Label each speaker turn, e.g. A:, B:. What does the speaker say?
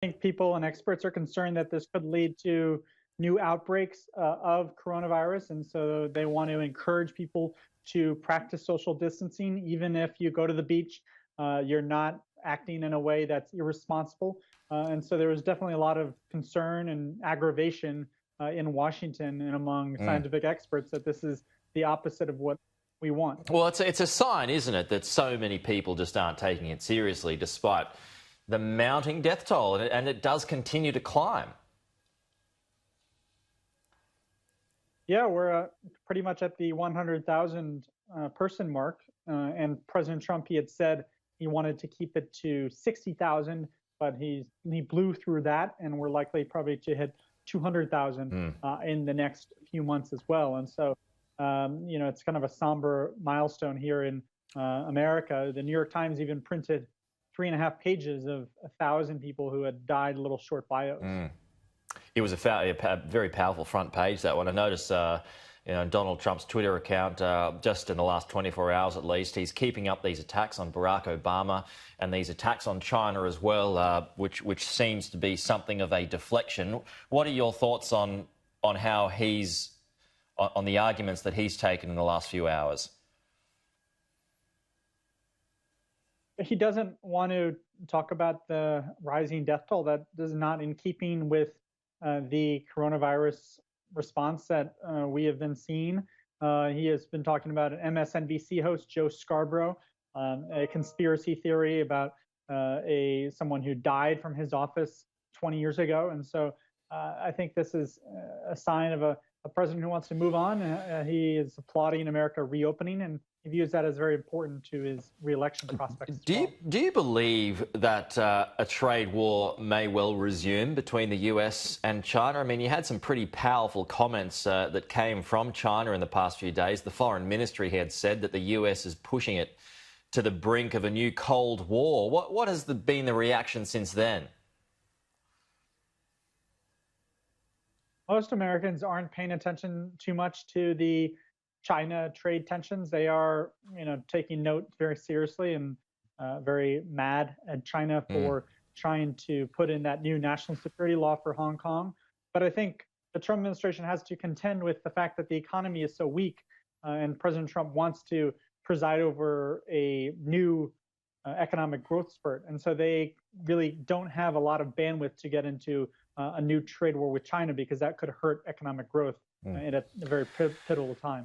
A: think people and experts are concerned that this could lead to new outbreaks of coronavirus. And so they want to encourage people to practice social distancing. Even if you go to the beach, you're not acting in a way that's irresponsible. And so there was definitely a lot of concern and aggravation in Washington and among scientific experts that this is the opposite of what we want.
B: Well, it's a sign, isn't it, that so many people just aren't taking it seriously despite the mounting death toll, and it does continue to climb.
A: Yeah, we're pretty much at the 100,000 person mark. And President Trump, he had said he wanted to keep it to 60,000, but he blew through that, and we're likely probably to hit 200,000 in the next few months as well. And so, it's kind of a somber milestone here in America. The New York Times even printed 3.5 pages of 1,000 people who had died, little short bios.
B: It was a very powerful front page, that one. I noticed, Donald Trump's Twitter account, just in the last 24 hours at least, he's keeping up these attacks on Barack Obama and these attacks on China as well, which seems to be something of a deflection. What are your thoughts on how on the arguments that he's taken in the last few hours?
A: He doesn't want to talk about the rising death toll. That is not in keeping with the coronavirus response that we have been seeing. He has been talking about an MSNBC host, Joe Scarborough, a conspiracy theory about someone who died from his office 20 years ago. And so I think this is a sign of a president who wants to move on. He is applauding America reopening, and he views that as very important to his re-election prospects.
B: Do you believe that a trade war may well resume between the US and China? I mean, you had some pretty powerful comments that came from China in the past few days. The foreign ministry had said that the US is pushing it to the brink of a new Cold War. What has been the reaction since then?
A: Most Americans aren't paying attention too much to the China trade tensions. They are, taking note very seriously and very mad at China for trying to put in that new national security law for Hong Kong. But I think the Trump administration has to contend with the fact that the economy is so weak, and President Trump wants to preside over a new economic growth spurt. And so they really don't have a lot of bandwidth to get into a new trade war with China, because that could hurt economic growth at a very pivotal time.